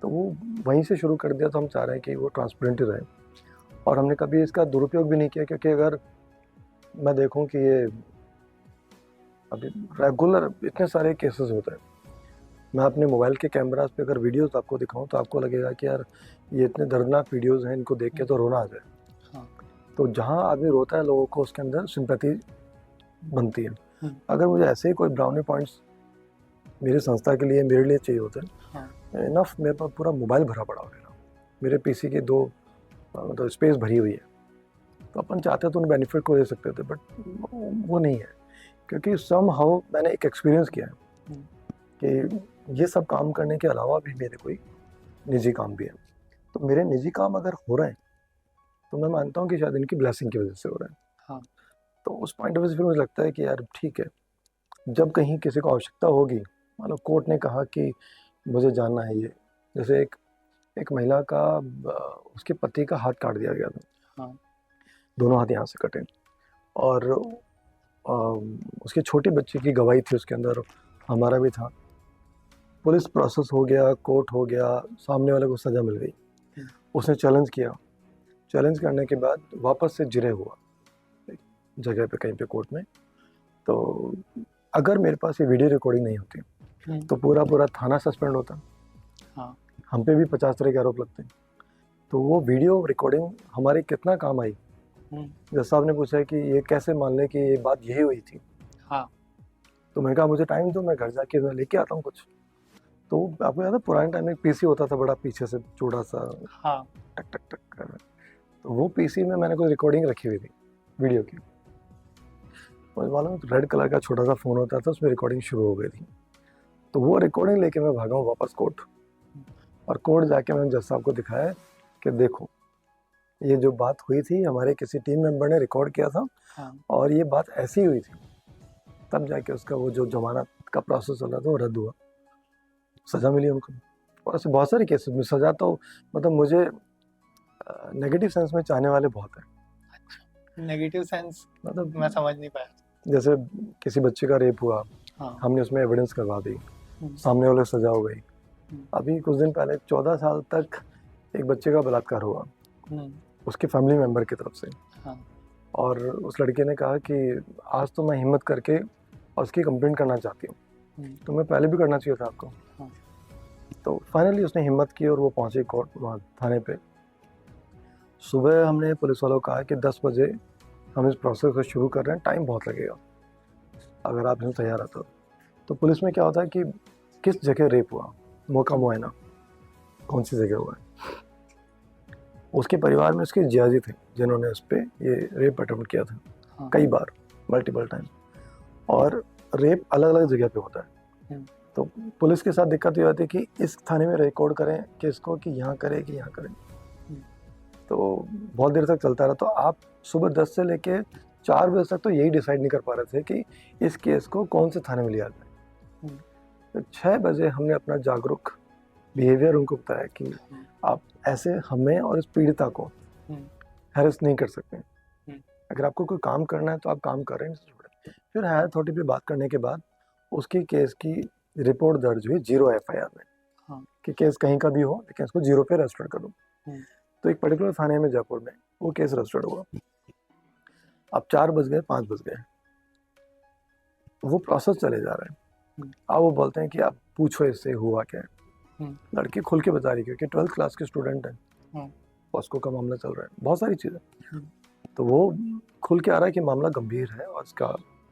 तो वो वहीं से शुरू कर दिया। तो हम चाह रहे हैं कि वो ट्रांसपेरेंट ही रहे, और हमने कभी इसका दुरुपयोग भी नहीं किया। क्योंकि अगर मैं देखूं कि ये अभी रेगुलर इतने सारे केसेस होते हैं, मैं अपने मोबाइल के कैमरास पे अगर वीडियोस आपको दिखाऊं तो आपको लगेगा कि यार ये इतने दर्दनाक वीडियोस हैं, इनको देख के तो रोना आ जाए। तो जहां आदमी रोता है लोगों को उसके अंदर सिंपैथी बनती है। अगर मुझे ऐसे ही कोई ब्राउनी पॉइंट्स मेरी संस्था के लिए, मेरे लिए चाहिए होते हैं, इनफ मेरे पास पूरा मोबाइल भरा पड़ा होगा, मेरे पीसी के 2 मतलब स्पेस भरी हुई है, तो अपन चाहते तो उन बेनिफिट को ले सकते थे, बट वो नहीं है। क्योंकि सम हाउ मैंने एक एक्सपीरियंस किया है कि ये सब काम करने के अलावा भी मेरे कोई निजी काम भी है। तो मेरे निजी काम अगर हो रहे हैं तो मैं मानता हूँ कि शायद इनकी ब्लेसिंग की वजह से हो रहे हैं। तो उस पॉइंट ऑफ व्यू से फिर मुझे लगता है कि यार ठीक है, जब कहीं किसी को आवश्यकता होगी, मतलब कोर्ट ने कहा कि मुझे जानना है ये, जैसे एक महिला का उसके पति का हाथ काट दिया गया था, दोनों हाथ यहाँ से कटे, और उसके छोटे बच्चे की गवाही थी उसके अंदर, हमारा भी था। पुलिस प्रोसेस हो गया, कोर्ट हो गया, सामने वाले को सज़ा मिल गई। उसने चैलेंज किया, चैलेंज करने के बाद वापस से जिरे हुआ जगह पे कहीं पे कोर्ट में। तो अगर मेरे पास ये वीडियो रिकॉर्डिंग नहीं होती तो पूरा थाना सस्पेंड होता। हम पे भी 50 तरह के आरोप लगते हैं। तो वो वीडियो रिकॉर्डिंग हमारे कितना काम आई। जैसा आपने पूछा है कि ये कैसे मान ले कि ये बात यही हुई थी, तो मैंने कहा मुझे टाइम दो, मैं घर जाके मैं लेके आता हूँ कुछ। तो आपको याद है पुराने टाइम में एक पीसी होता था बड़ा, पीछे से चौड़ा सा, टक टक टक कर, तो वो पीसी में मैंने कोई रिकॉर्डिंग रखी हुई थी वीडियो की। मुझे मालूम रेड कलर का छोटा सा फ़ोन होता था, उसमें रिकॉर्डिंग शुरू हो गई थी। तो वो रिकॉर्डिंग लेके मैं भागा हूँ वापस कोर्ट, और कोर्ट जाके मैंने जज साहब को दिखाया कि देखो ये जो बात हुई थी हमारे किसी टीम मेंबर ने रिकॉर्ड किया था, और ये बात ऐसी हुई थी। तब जाके उसका वो जो जमानत का प्रोसेस चल रहा था वो रद्द हुआ, सज़ा मिली हमको। और ऐसे बहुत सारे केसेस में सज़ा, तो मतलब मुझे नेगेटिव सेंस में चाहने वाले बहुत हैं, नेगेटिव सेंस मतलब मैं समझ नहीं पाया। जैसे किसी बच्चे का रेप हुआ, हाँ। हमने उसमें एविडेंस करवा दी, हम्म, सामने वाले को सजा हो गई। हम्म, अभी कुछ दिन पहले 14 साल तक एक बच्चे का बलात्कार हुआ हम्म, उसके फैमिली मेंबर की तरफ से, हाँ। और उस लड़के ने कहा कि आज तो मैं हिम्मत करके उसकी कंप्लेंट करना चाहती हूँ, हम्म, तो मैं पहले भी करना चाहिए था आपको। हाँ। तो फाइनली उसने हिम्मत की और वो पहुंचे कोर्ट वहाँ थाने पे। सुबह हमने पुलिस वालों को कहा कि 10 बजे हम इस प्रोसेस को शुरू कर रहे हैं, टाइम बहुत लगेगा, अगर आप इसमें तैयार है तो पुलिस में क्या होता है कि किस जगह रेप हुआ, मौका मुआयना कौन सी जगह हुआ है। उसके परिवार में उसके जियाजी थे जिन्होंने उस पर ये रेप अटेम्प्ट किया था हाँ। कई बार, मल्टीपल टाइम, और रेप अलग अलग जगह पे होता है। तो पुलिस के साथ दिक्कत ये आती है कि इस थाने में रिकॉर्ड करें केस को कि यहाँ करें कि यहाँ करें, तो बहुत देर तक चलता रहा। तो आप सुबह 10 से लेके 4 बजे तक तो यही डिसाइड नहीं कर पा रहे थे कि इस केस को कौन से थाने में लिया जाए। तो 6 बजे हमने अपना जागरूक बिहेवियर उनको बताया कि आप ऐसे हमें और इस पीड़िता को हैरेस नहीं कर सकते, अगर आपको कोई काम करना है तो आप काम कर रहे हैं, छोड़े। फिर हायर अथॉरिटी पे बात करने के बाद उसकी केस की रिपोर्ट दर्ज हुई 0 FIR में, कि केस कहीं का भी हो लेकिन इसको 0 पे रजिस्टर करो। तो एक पर्टिकुलर थाने में जयपुर में वो केस रजिस्टर्ड हुआ। अब 4 बज गए, 5 बज गए, वो प्रोसेस चले जा रहे हैं। अब वो बोलते हैं कि आप पूछो इससे हुआ क्या है। लड़की खुल के बता रही है क्योंकि 12th क्लास के स्टूडेंट है, पॉस्को का मामला चल रहा है, बहुत सारी चीज़ें। तो वो खुल के आ रहा है कि मामला गंभीर है और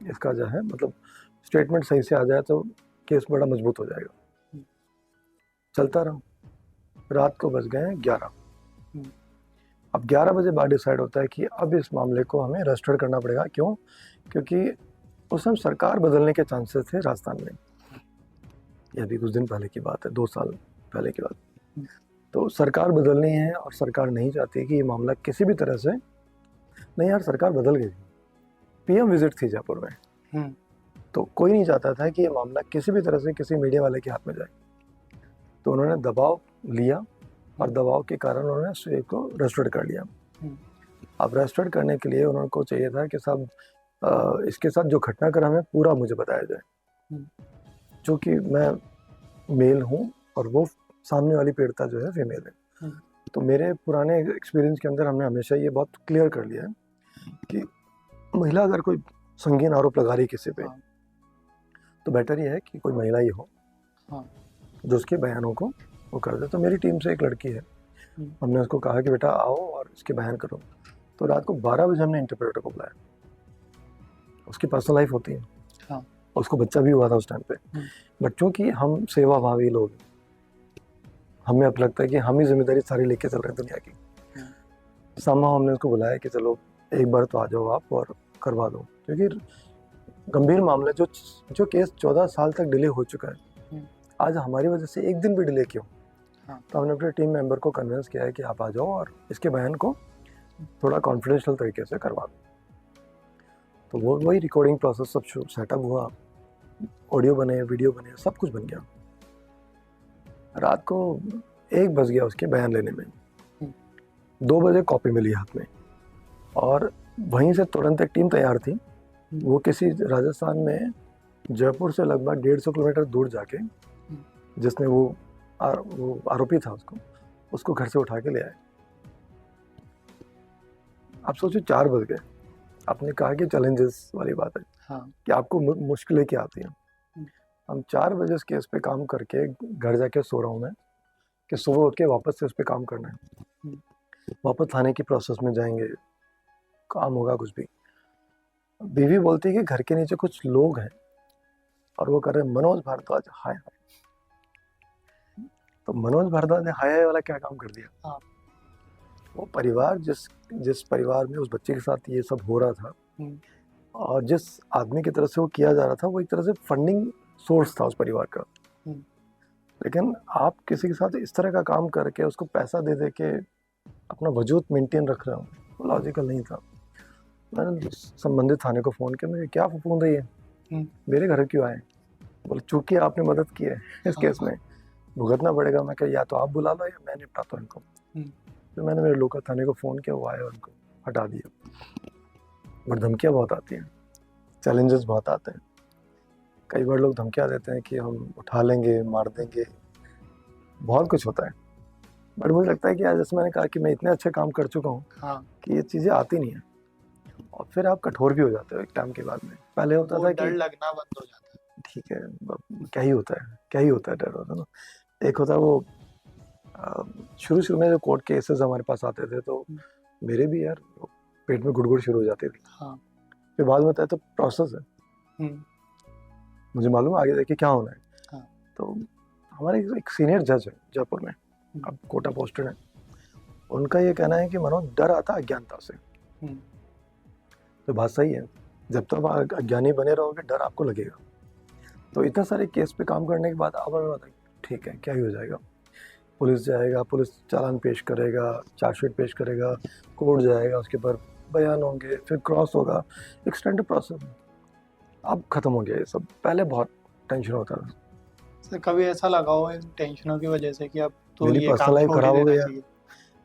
इसका जो है मतलब स्टेटमेंट सही से आ जाए तो केस बड़ा मजबूत हो जाएगा। चलता रहा, रात को बज गए 11। अब 11 बजे बाद डिसाइड होता है कि अब इस मामले को हमें रजिस्टर करना पड़ेगा। क्यों? क्योंकि उस समय सरकार बदलने के चांसेस थे राजस्थान में। ये अभी कुछ दिन पहले की बात है, 2 साल पहले की बात। तो सरकार बदलनी है और सरकार नहीं चाहती कि ये मामला किसी भी तरह से, नहीं यार सरकार बदल गई, PM विजिट थी जयपुर में, तो कोई नहीं चाहता था कि ये मामला किसी भी तरह से किसी मीडिया वाले के हाथ में जाए। तो उन्होंने दबाव लिया और दबाव के कारण उन्होंने इस को रजिस्टर्ड कर लिया। अब रजिस्टर्ड करने के लिए उनको चाहिए था कि साहब इसके साथ जो घटनाक्रम है पूरा मुझे बताया जाए, जो कि मैं मेल हूँ और वो सामने वाली पीड़िता जो है फीमेल है। तो मेरे पुराने एक्सपीरियंस के अंदर हमने हमेशा ये बहुत क्लियर कर लिया है कि महिला अगर कोई संगीन आरोप लगा रही किसी पे, तो बेटर ये है कि कोई महिला ही हो जो उसके बयानों को वो कर दे। तो मेरी टीम से एक लड़की है, हमने उसको कहा कि बेटा आओ और इसके बयान करो। तो रात को 12 बजे हमने इंटरप्रेटर को बुलाया। उसकी पर्सनल लाइफ होती है, उसको बच्चा भी हुआ था उस टाइम पे, बट चूंकि हम सेवाभावी लोग, हमें अब लगता है कि हम ही जिम्मेदारी सारी लेके चल रहे हैं दुनिया की। सामने हमने उसको बुलाया कि चलो एक बार तो आ जाओ आप और करवा दो, क्योंकि गंभीर मामला जो केस 14 साल तक डिले हो चुका है, आज हमारी वजह से एक दिन भी डिले क्यों। तो हमने अपने टीम मेंबर को कन्विंस किया है कि आप आ जाओ और इसके बयान को थोड़ा कॉन्फिडेंशियल तरीके से करवा दो। तो वो वही रिकॉर्डिंग प्रोसेस सब सेटअप हुआ, ऑडियो बने, वीडियो बने, सब कुछ बन गया। रात को 1 बज गया उसके बयान लेने में, 2 बजे कॉपी मिली हाथ में, और वहीं से तुरंत एक टीम तैयार थी। वो किसी राजस्थान में जयपुर से लगभग 150 किलोमीटर दूर जाके जिसने वो आरोपी था उसको घर से उठा के ले आए। आप सोचो 4 बज गए। आपने कहा कि चैलेंजेस वाली बात है, कि आपको मुश्किलें क्या आती हैं। हम 4 बजे इस केस पे काम करके घर जाके सो रहा हूँ मैं कि सुबह उठ के वापस से इस पे काम करना है, वापस थाने की प्रोसेस में जाएंगे, काम होगा कुछ भी। बीवी बोलती है कि घर के नीचे कुछ लोग हैं और वो कर रहे मनोज भारद्वाज हाय हाय। तो मनोज भारद्वाज ने हाय हाय वाला क्या काम कर दिया। वो परिवार जिस परिवार में उस बच्चे के साथ ये सब हो रहा था और जिस आदमी की तरफ से वो किया जा रहा था, वो एक तरह से फंडिंग सोर्स था उस परिवार का। लेकिन आप किसी के साथ इस तरह का काम करके उसको पैसा दे के अपना वजूद मेंटेन रख रहे हो, वो लॉजिकल नहीं था। मैंने संबंधित थाने को फ़ोन किया, मुझे क्या फूफूंद है ये, मेरे घर क्यों आए। बोले चूंकि आपने मदद की है इस केस में भुगतना पड़ेगा। मैं कहा या तो आप बुला लो या मैं निपटाता हूँ इनको। तो मैंने मेरे लोकल थाने को फ़ोन किया, वो आए और उनको हटा दिया। बट धमकियाँ बहुत आती हैं, चैलेंजेस बहुत आते हैं। कई बार लोग धमकियाँ देते हैं कि हम उठा लेंगे, मार देंगे, बहुत कुछ होता है। बट मुझे लगता है कि आज जैसे मैंने कहा कि मैं इतने अच्छे काम कर चुका हूँ हाँ, कि ये चीज़ें आती नहीं है, और फिर आप कठोर भी हो जाते हो एक टाइम के बाद में। पहले होता वो था डर कि लगना बंद हो जाता है। ठीक है, क्या ही होता है, क्या ही होता है, डर होता है ना। एक होता है वो शुरू-शुरू में जो कोर्ट केसेस हमारे पास आते थे, तो हुँ, मेरे भी यार पेट में गुड़गुड़ शुरू हो जाती थी। हाँ, फिर बाद में बताया तो प्रोसेस है, हुँ, मुझे मालूम है आगे जाके क्या होना है। हाँ, तो हमारे एक सीनियर जज है जयपुर में, हुँ, अब कोटा पोस्टेड है। उनका ये कहना है कि मनोज, डर आता है अज्ञानता से। हुँ, तो बात सही है, जब तक आप अज्ञानी बने रहोगे डर आपको लगेगा। तो इतने सारे केस पे काम करने के बाद अब हमें पता है ठीक है क्या ही हो जाएगा। पुलिस जाएगा, पुलिस चालान पेश करेगा, चार्जशीट पेश करेगा, कोर्ट जाएगा, उसके ऊपर बयान होंगे, फिर क्रॉस होगा, एक्सटेंडेड प्रोसेस। अब खत्म हो गया ये सब, पहले बहुत टेंशन होता था। सर कभी ऐसा लगा हो इन टेंशनों की वजह से कि अब तो मेरी ये पर्सनल काम लाइफ छोड़ ही खराब हो देना गई यार। चाहिए?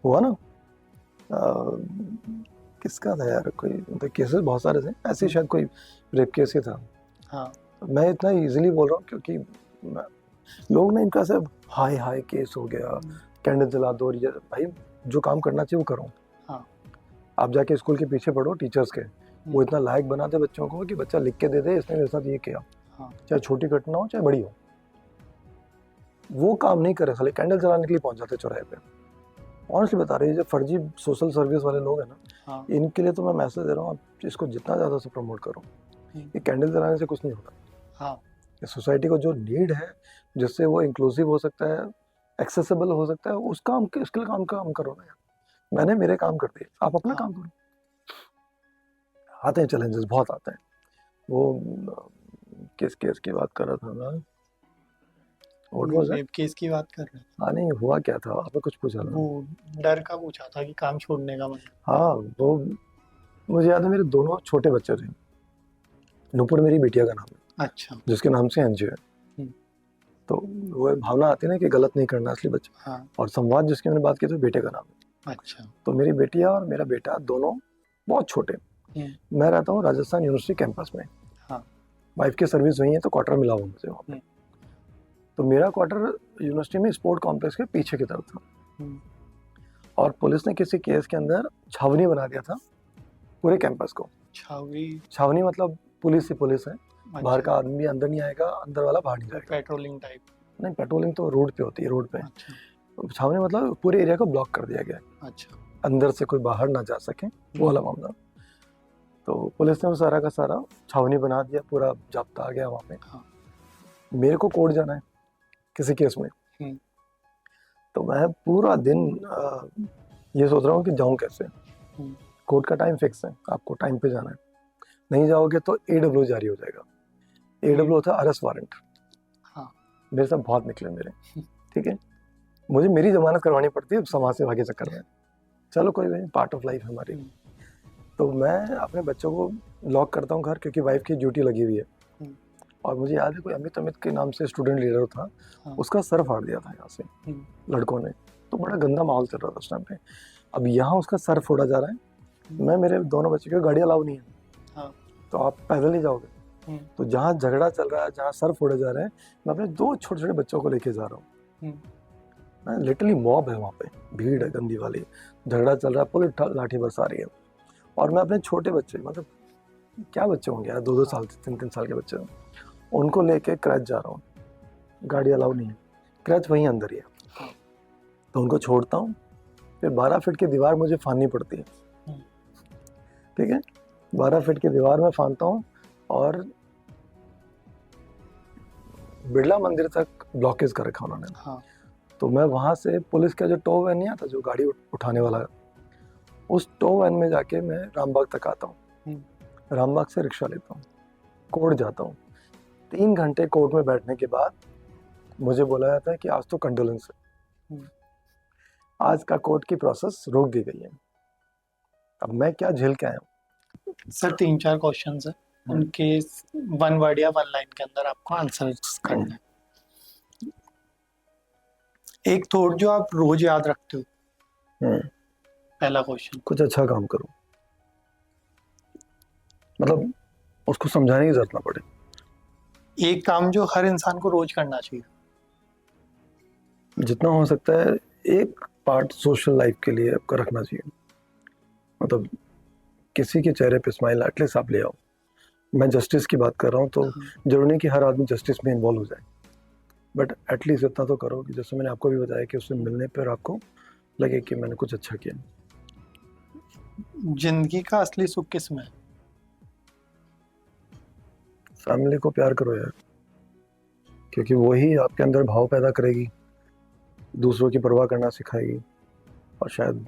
हुआ ना, किसका था यार, कोई मतलब केसेस बहुत सारे थे ऐसे ही, हुँ, शायद कोई रेप केस ही था। हाँ, मैं इतना इजीली बोल रहा हूँ क्योंकि लोग ना इनका सब हाय हाय केस हो गया, हुँ, कैंडल जला दो, ये भाई जो काम करना चाहिए वो करो। हाँ, आप जाके स्कूल के पीछे पढ़ो टीचर्स के, वो हुँ, इतना लायक बनाते बच्चों को कि बच्चा लिख के दे दे इसने मेरे साथ ये किया, हाँ, चाहे छोटी घटना हो चाहे बड़ी हो। वो काम नहीं करे, खाली कैंडल जलाने के लिए पहुंच जाते चौराहे पे। ऑनेस्टली बता रहे हैं, जो फर्जी सोशल सर्विस वाले लोग हैं ना, हाँ, इनके लिए तो मैं मैसेज दे रहा हूँ, आप इसको जितना ज़्यादा से प्रमोट करो। हुँ, ये कैंडल जलाने से कुछ नहीं होगा। हाँ, सोसाइटी को जो नीड है, जिससे वो इंक्लूसिव हो सकता है, एक्सेसिबल हो सकता है, उस काम के उसके लिए काम करो ना यार। मैंने मेरे काम कर दिए, आप अपना हाँ, काम करो। आते हैं चैलेंजेस, बहुत आते हैं। वो किस केस की बात कर रहा था मैं, what was it? Rape case की बात कर रहे हैं। हाँ नहीं, हुआ क्या था, आपने कुछ पूछा था। वो डर का पूछा था कि काम छोड़ने का मतलब। हाँ, वो मुझे याद है, मेरे दोनों छोटे बच्चे थे। नूपुर मेरी बिटिया का नाम है, अच्छा, जिसके नाम से एनजीओ है। हुँ, तो वो भावना आती है ना कि गलत नहीं करना असली बच्चे। हाँ, और संवाद जिसकी मैंने बात की तो बेटे का नाम है। अच्छा, तो मेरी बेटिया और मेरा बेटा दोनों बहुत छोटे। हुँ, मैं रहता हूँ राजस्थान यूनिवर्सिटी कैंपस में, हाँ, वाइफ की सर्विस वही है तो क्वार्टर मिला हुआ मुझे वहाँ पे। हुँ, तो मेरा क्वार्टर यूनिवर्सिटी में स्पोर्ट कॉम्प्लेक्स के पीछे की तरफ था, हुँ, और पुलिस ने किसी केस के अंदर छावनी बना दिया था पूरे कैंपस को। छावनी, छावनी मतलब पुलिस ही पुलिस है, बाहर अच्छा, का आदमी अंदर नहीं आएगा, अंदर वाला बाहर नहीं वो जाएगा। पेट्रोलिंग टाइप, नहीं, पेट्रोलिंग तो रोड पे होती है, रोड पे। अच्छा, छावनी मतलब पूरे एरिया को ब्लॉक कर दिया गया है, अच्छा, अंदर से कोई बाहर ना जा सके, वो हुँ, वाला मामला। तो पुलिस ने वो सारा का सारा छावनी बना दिया, पूरा जाब्ता आ गया वहाँ पे। हाँ, मेरे को कोर्ट जाना है किसी केस में, हुँ, तो मैं पूरा दिन ये सोच रहा हूँ कि जाऊँ कैसे। हुँ, कोर्ट का टाइम फिक्स है, आपको टाइम पे जाना है, नहीं जाओगे तो एडब्ल्यू जारी हो जाएगा। एडब्ल्यू होता है अरेस्ट वारंट। हाँ, मेरे साथ बहुत निकले मेरे, ठीक है, मुझे मेरी जमानत करवानी पड़ती है समाज सेवा के चक्कर में। चलो कोई नहीं, पार्ट ऑफ लाइफ हमारी। हुँ, तो मैं अपने बच्चों को लॉक करता हूँ घर, क्योंकि वाइफ की ड्यूटी लगी हुई है। हुँ, और मुझे याद है कोई अमित अमित के नाम से स्टूडेंट लीडर था, हाँ, उसका सर फाड़ दिया था यहाँ से हुँ, लड़कों ने। तो बड़ा गंदा माहौल चल रहा था उस टाइम पे। अब यहाँ उसका सर फोड़ा जा रहा है, हुँ, मैं मेरे दोनों बच्चे की गाड़ी अलाउ नहीं है, हाँ, तो आप पैदल ही जाओगे। हुँ, तो जहाँ झगड़ा चल रहा है, जहाँ सर फोड़े जा रहे हैं, मैं अपने दो छोटे छोटे बच्चों को लेके जा रहा हूँ। हुँ, मैं लिटरली मॉब है वहाँ पे, भीड़ है गंदी वाली, झगड़ा चल रहा है, पुलिस लाठी बरसा रही है, और मैं अपने छोटे बच्चे, मतलब क्या बच्चे होंगे यार, 2-2 हाँ, साल 3-3 साल के बच्चे, उनको लेके क्रैच जा रहा हूँ। गाड़ी अलाउ नहीं है, क्रैच वहीं अंदर ही है। हाँ, तो उनको छोड़ता हूँ, फिर 12 फीट की दीवार मुझे फाननी पड़ती है, हुँ, ठीक है, 12 फीट की दीवार में फानता हूँ, और बिरला मंदिर तक ब्लॉकेज कर रखा उन्होंने। हाँ, तो मैं वहाँ से पुलिस का जो टो वैन नहीं आता, जो गाड़ी उठाने वाला, उस टो वैन में जाके मैं रामबाग तक आता हूँ। हुँ, रामबाग से रिक्शा लेता हूँ, कोर्ट जाता हूँ। 3 घंटे कोर्ट में बैठने के बाद मुझे बोला जाता है कि आज तो कंडोलेंस है, हुँ, आज का कोर्ट की प्रोसेस रोक दी गई है। अब मैं क्या झेल के आया सर 3-4 क्वेश्चंस हैं, हूँ। उनके 1 वर्ड या 1 लाइन के अंदर आपको आंसर्स करना है। एक थॉट जो आप रोज याद रखते हो, हम्म, पहला क्वेश्चन। कुछ अच्छा काम करो। मतलब उसको समझाने की जरूरत ना पड़े। एक काम जो हर इंसान को रोज करना चाहिए। जितना हो सकता है एक पार्ट सोशल लाइफ के लिए आपका रखना चाहिए। मतलब किसी के चेहरे पे स्माइल एटलीस्ट आप ले आओ। मैं जस्टिस की बात कर रहा हूँ, तो हाँ, जरूरी नहीं कि हर आदमी जस्टिस में इन्वॉल्व हो जाए, बट एटलीस्ट इतना तो करो कि जैसे मैंने आपको भी बताया कि उससे मिलने पर आपको लगे कि मैंने कुछ अच्छा किया। जिंदगी का असली सुख किस में है? फैमिली को प्यार करो यार, क्योंकि वही आपके अंदर भाव पैदा करेगी, दूसरों की परवाह करना सिखाएगी, और शायद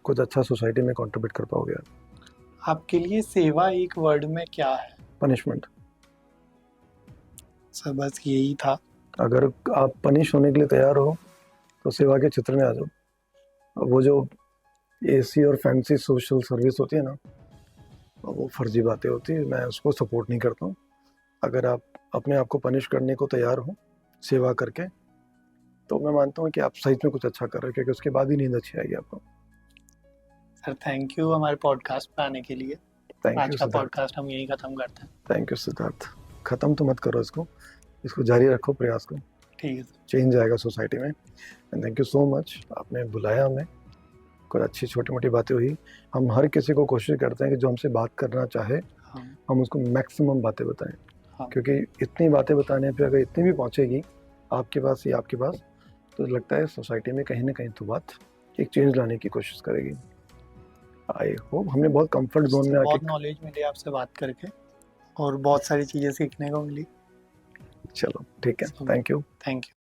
कुछ अच्छा सोसाइटी में कंट्रीब्यूट कर पाओगे यार। आपके लिए सेवा एक वर्ड में क्या है? पनिशमेंट। सर बस यही था। अगर आप पनिश होने के लिए तैयार हो तो सेवा के क्षेत्र में आ जाओ। अब वो जो एसी और फैंसी सोशल सर्विस होती है ना, वो फर्जी बातें होती है, मैं उसको सपोर्ट नहीं करता हूँ। अगर आप अपने आप को पनिश करने को तैयार हो सेवा करके, तो मैं मानता हूँ कि आप सही में कुछ अच्छा कर रहे हो, क्योंकि उसके बाद ही नींद अच्छी आएगी आपको। सर थैंक यू हमारे पॉडकास्ट पे आने के लिए। थैंक आज यू का सिद्धार्थ। पॉडकास्ट हम यही खत्म करते हैं। Thank you Siddharth. ख़त्म तो मत करो इसको, इसको जारी रखो प्रयास को। ठीक है सर। चेंज आएगा सोसाइटी में। And thank you so much, आपने बुलाया हमें, कुछ अच्छी छोटी मोटी बातें हुई। हम हर किसी को कोशिश करते हैं कि जो हमसे बात करना चाहे हाँ हम उसको मैक्सिमम बातें बताएं, हाँ क्योंकि इतनी बातें बताने पे अगर इतनी भी पहुंचेगी आपके पास या आपके पास, तो लगता है सोसाइटी में कहीं ना कहीं तो बात एक चेंज लाने की कोशिश करेगी। आई होप हमने बहुत कंफर्ट जोन सर में आके। बहुत नॉलेज मिली आपसे बात करके और बहुत सारी चीज़ें सीखने को मिली। चलो ठीक है, so thank you. Thank you.